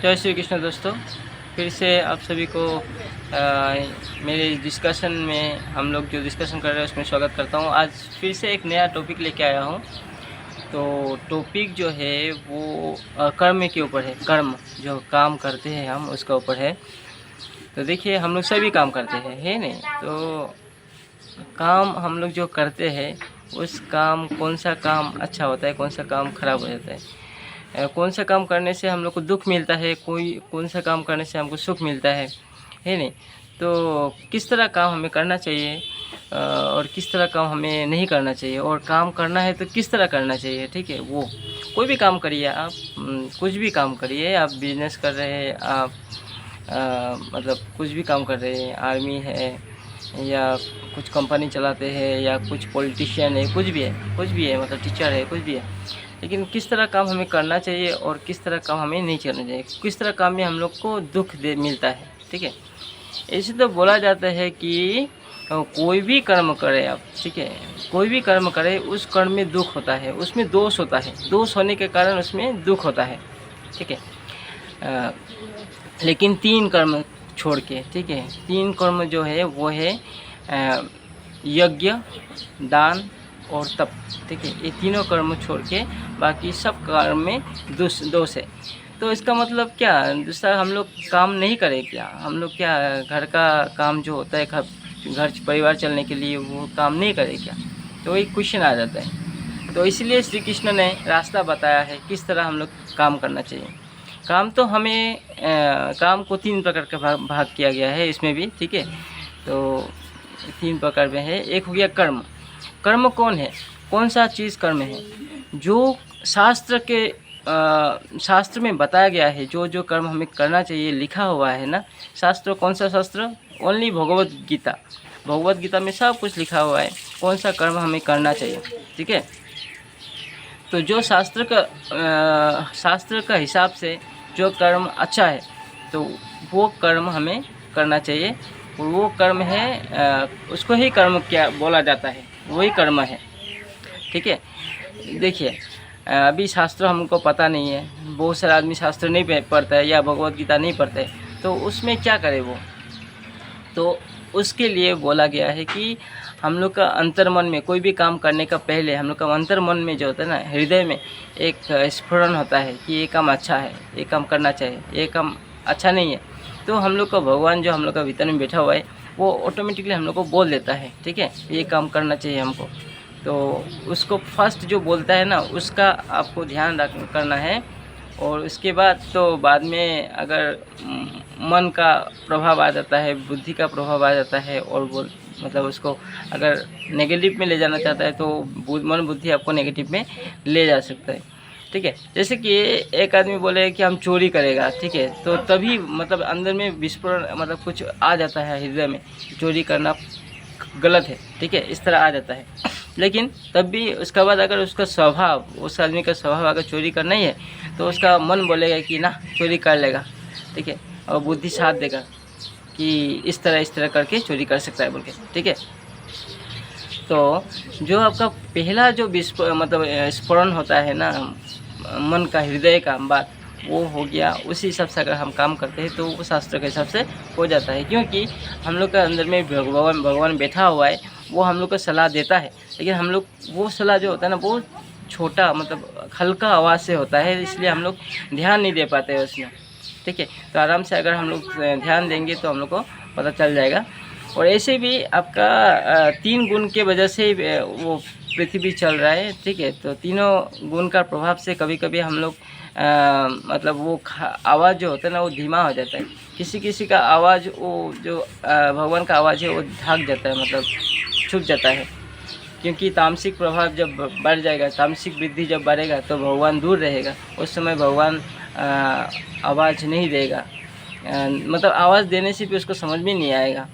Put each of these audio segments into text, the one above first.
जय श्री कृष्ण दोस्तों, फिर से आप सभी को मेरे डिस्कशन में हम लोग जो डिस्कशन कर रहे हैं उसमें स्वागत करता हूं। आज फिर से एक नया टॉपिक लेके आया हूं। तो टॉपिक जो है वो कर्म के ऊपर है। कर्म जो काम करते हैं हम उसका ऊपर है। तो देखिए, हम लोग सभी काम करते हैं, है नहीं? तो काम हम लोग जो करते हैं उस काम, कौन सा काम अच्छा होता है, कौन सा काम खराब हो जाता है, कौन सा काम करने से हम लोग को दुख मिलता है, कौन सा काम करने से हमको सुख मिलता है नहीं? तो किस तरह काम हमें करना चाहिए और किस तरह काम हमें नहीं करना चाहिए, और काम करना है तो किस तरह करना चाहिए, ठीक है? वो कोई भी काम करिए आप, कुछ भी काम करिए। आप बिजनेस कर रहे हैं, आप मतलब कुछ भी काम कर रहे हैं, आर्मी है या कुछ कंपनी चलाते हैं या कुछ पॉलिटिशियन है, कुछ भी है, मतलब टीचर है, कुछ भी है। लेकिन किस तरह काम हमें करना चाहिए और किस तरह काम हमें नहीं करना चाहिए, किस तरह काम में हम लोग को दुख मिलता है, ठीक है? ऐसे तो बोला जाता है कि कोई भी कर्म करे आप, ठीक है? कोई भी कर्म करे, उस कर्म में दुख होता है, उसमें दोष होता है, दोष होने के कारण उसमें दुख होता है, ठीक है? लेकिन 3 कर्म छोड़ के, ठीक है, 3 कर्म जो है वो है यज्ञ, दान और तप, ठीक है? ये तीनों कर्म छोड़ के बाकी सब कर्म में दोष है। तो इसका मतलब क्या, दूसरा हम लोग काम नहीं करें क्या? हम लोग क्या घर का काम जो होता है, घर परिवार चलने के लिए, वो काम नहीं करें क्या? तो एक क्वेश्चन आ जाता है। तो इसलिए श्री कृष्ण ने रास्ता बताया है किस तरह हम लोग काम करना चाहिए। काम तो हमें काम को 3 प्रकार का भाग किया गया है इसमें भी, ठीक है? तो 3 प्रकार में है। एक हो गया कर्म। कर्म कौन है, कौन सा चीज़ कर्म है? जो शास्त्र में बताया गया है, जो कर्म हमें करना चाहिए लिखा हुआ है ना। शास्त्र, कौन सा शास्त्र? ओनली भगवत गीता। भगवत गीता में सब कुछ लिखा हुआ है कौन सा कर्म हमें करना चाहिए, ठीक है? तो जो शास्त्र का हिसाब से जो कर्म अच्छा है तो वो कर्म हमें करना चाहिए। और वो कर्म है, उसको ही कर्म क्या बोला जाता है, वही कर्म है, ठीक है? देखिए, अभी शास्त्र हमको पता नहीं है, बहुत सारे आदमी शास्त्र नहीं पढ़ता है या भगवत गीता नहीं पढ़ते, तो उसमें क्या करे वो? तो उसके लिए बोला गया है कि हम लोग का अंतर्मन में, कोई भी काम करने का पहले हम लोग का अंतर्मन में जो होता है ना, हृदय में एक स्फुरण होता है कि ये काम अच्छा है, ये काम करना चाहिए, ये काम अच्छा नहीं है। तो हम लोग का भगवान जो हम लोग का भीतर में बैठा हुआ है वो ऑटोमेटिकली हम लोग को बोल देता है, ठीक है, ये काम करना चाहिए हमको। तो उसको फर्स्ट जो बोलता है ना, उसका आपको ध्यान करना है। और उसके बाद तो बाद में अगर मन का प्रभाव आ जाता है, बुद्धि का प्रभाव आ जाता है, और वो मतलब उसको अगर नेगेटिव में ले जाना चाहता है तो मन बुद्धि आपको नेगेटिव में ले जा सकता है, ठीक है? जैसे कि एक आदमी बोले कि हम चोरी करेगा, ठीक है, तो तभी मतलब अंदर में विस्फोरण, मतलब कुछ आ जाता है हृदय में, चोरी करना गलत है, ठीक है, इस तरह आ जाता है। लेकिन तब भी उसके बाद अगर उसका स्वभाव, उस आदमी का स्वभाव अगर चोरी करना ही है तो उसका मन बोलेगा कि ना चोरी कर लेगा, ठीक है, और बुद्धि साथ देगा कि इस तरह करके चोरी कर सकता है बोल के, ठीक है? तो जो आपका पहला जो मतलब स्फुरण होता है ना, मन का, हृदय का बात, वो हो गया। उसी हिसाब से अगर हम काम करते हैं तो वो शास्त्र के हिसाब से हो जाता है, क्योंकि हम लोग का अंदर में भगवान बैठा हुआ है, वो हम लोग को सलाह देता है। लेकिन हम लोग, वो सलाह जो होता है ना, वो छोटा, मतलब हल्का आवाज़ से होता है, इसलिए हम लोग ध्यान नहीं दे पाते हैं उसमें, ठीक है? तो आराम से अगर हम लोग ध्यान देंगे तो हम लोग को पता चल जाएगा। और ऐसे भी आपका 3 गुण के वजह से ही वो पृथ्वी चल रहा है, ठीक है? तो तीनों गुण का प्रभाव से कभी कभी हम लोग मतलब वो आवाज़ जो होता है ना, वो धीमा हो जाता है। किसी का आवाज़, वो जो भगवान का आवाज़ है वो ढक जाता है, मतलब छुप जाता है। क्योंकि तामसिक प्रभाव जब बढ़ जाएगा, तामसिक वृद्धि जब बढ़ेगा तो भगवान दूर रहेगा, उस समय भगवान आवाज़ नहीं देगा, मतलब आवाज़ देने से भी उसको समझ में नहीं आएगा।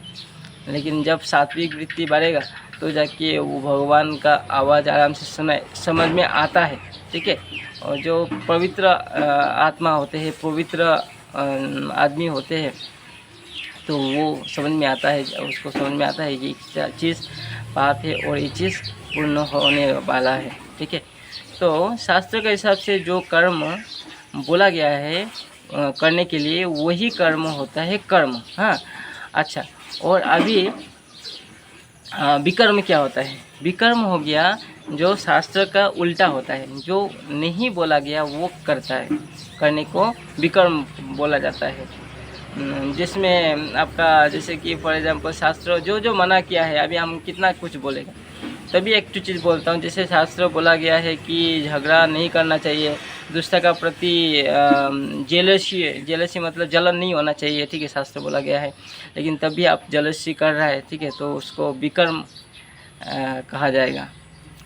लेकिन जब सात्विक वृत्ति बढ़ेगा तो जाके वो भगवान का आवाज़ आराम से समझ में आता है, ठीक है? और जो पवित्र आत्मा होते हैं, पवित्र आदमी होते हैं, तो वो समझ में आता है, उसको समझ में आता है कि क्या चीज़ पाप है और ये चीज़ पूर्ण होने वाला है, ठीक है? तो शास्त्र के हिसाब से जो कर्म बोला गया है करने के लिए वही कर्म होता है कर्म। हाँ, अच्छा, और अभी विकर्म क्या होता है? विकर्म हो गया जो शास्त्र का उल्टा होता है, जो नहीं बोला गया वो करता है, करने को विकर्म बोला जाता है। जिसमें आपका जैसे कि फॉर एग्जांपल शास्त्र जो जो मना किया है, अभी हम कितना कुछ बोलेगा, तभी एक तो चीज़ बोलता हूँ। जैसे शास्त्र बोला गया है कि झगड़ा नहीं करना चाहिए, दूसरे का प्रति जेलसी मतलब जलन नहीं होना चाहिए, ठीक है, शास्त्र बोला गया है। लेकिन तभी आप जेलसी कर रहा है, ठीक है, तो उसको विकर्म कहा जाएगा,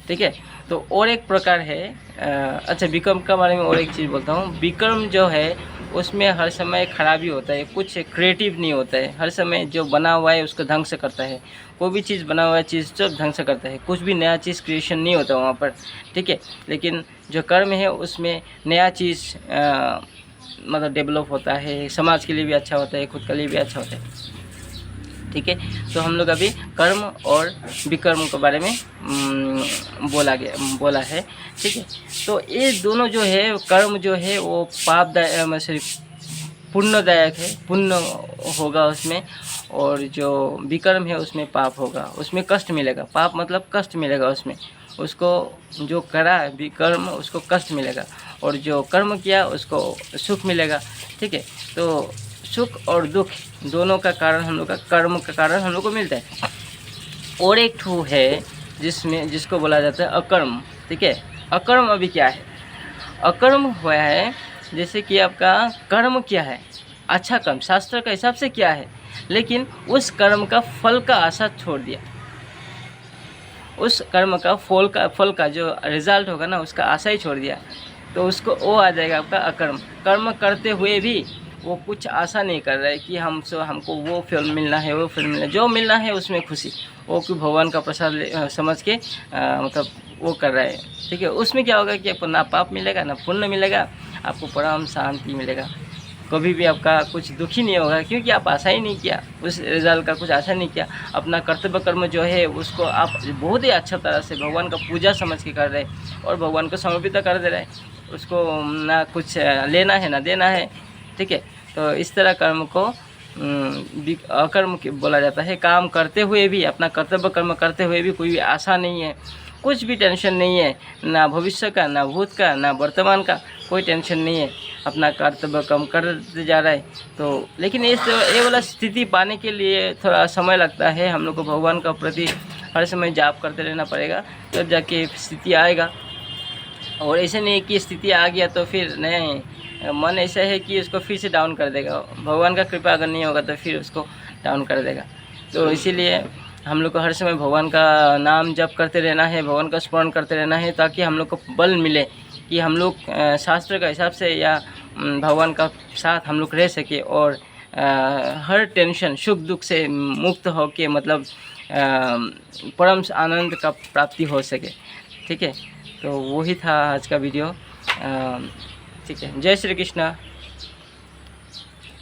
ठीक है। तो और एक प्रकार है, अच्छा, विकर्म के बारे में और एक चीज़ बोलता हूँ। विकर्म जो है उसमें हर समय खराबी होता है, कुछ क्रिएटिव नहीं होता है। हर समय जो बना हुआ है उसको ढंग से करता है, कोई भी चीज़ बना हुआ है चीज़ सब ढंग से करता है, कुछ भी नया चीज़ क्रिएशन नहीं होता वहाँ पर, ठीक है। लेकिन जो कर्म है उसमें नया चीज़ मतलब डेवलप होता है, समाज के लिए भी अच्छा होता है, खुद के लिए भी अच्छा होता है, ठीक है। तो हम लोग अभी कर्म और विकर्म के बारे में बोला है, ठीक है। तो ये दोनों जो है, कर्म जो है वो पापदायक पुण्यदायक है, पुण्य होगा उसमें, और जो विकर्म है उसमें पाप होगा, उसमें कष्ट मिलेगा। पाप मतलब कष्ट मिलेगा उसमें, उसको जो करा विकर्म उसको कष्ट मिलेगा, और जो कर्म किया उसको सुख मिलेगा, ठीक है। तो सुख और दुख दोनों का कारण हम लोग का कर्म का कारण हम लोग को मिलता है। और एक ठू है जिसको बोला जाता है अकर्म, ठीक है। अकर्म अभी क्या है? अकर्म हुआ है जैसे कि आपका कर्म क्या है, अच्छा कर्म शास्त्र के हिसाब से क्या है, लेकिन उस कर्म का फल का आशा छोड़ दिया, उस कर्म का फल का जो रिजल्ट होगा ना उसका आशा ही छोड़ दिया, तो उसको वो आ जाएगा आपका अकर्म। कर्म करते हुए भी वो कुछ आशा नहीं कर रहा है कि हमको वो फल मिलना है, वो फल मिलना है, जो मिलना है उसमें खुशी, वो कि भगवान का प्रसाद समझ के मतलब वो कर रहा है, ठीक है। उसमें क्या होगा कि आपको ना पाप मिलेगा ना पुण्य मिलेगा, आपको परम शांति मिलेगा, कभी भी आपका कुछ दुखी नहीं होगा, क्योंकि आप आशा ही नहीं किया, उस रिजल्ट का कुछ आशा नहीं किया। अपना कर्तव्य कर्म जो है उसको आप बहुत ही अच्छा तरह से भगवान का पूजा समझ के कर रहे हैं, और भगवान को समर्पित कर दे रहे हैं, उसको ना कुछ लेना है ना देना है, ठीक है। तो इस तरह कर्म को अकर्म बोला जाता है। काम करते हुए भी, अपना कर्तव्य कर्म करते हुए भी कोई भी आशा नहीं है, कुछ भी टेंशन नहीं है, ना भविष्य का, ना भूत का, ना वर्तमान का, कोई टेंशन नहीं है, अपना कर्तव्य कर्म करते जा रहा है। तो लेकिन ये वाला स्थिति पाने के लिए थोड़ा समय लगता है, हम लोग को भगवान का प्रति हर समय जाप करते रहना पड़ेगा, तब जाके स्थिति आएगा। और ऐसे नहीं कि स्थिति आ गया तो फिर नहीं, मन ऐसा है कि उसको फिर से डाउन कर देगा, भगवान का कृपा अगर नहीं होगा तो फिर उसको डाउन कर देगा। तो इसीलिए हम लोग को हर समय भगवान का नाम जप करते रहना है, भगवान का स्मरण करते रहना है, ताकि हम लोग को बल मिले कि हम लोग शास्त्र का हिसाब से या भगवान का साथ हम लोग रह सके, और हर टेंशन सुख दुख से मुक्त हो के मतलब परम आनंद का प्राप्ति हो सके, ठीक है। तो वही था आज का वीडियो, ठीक है। जय श्री कृष्णा।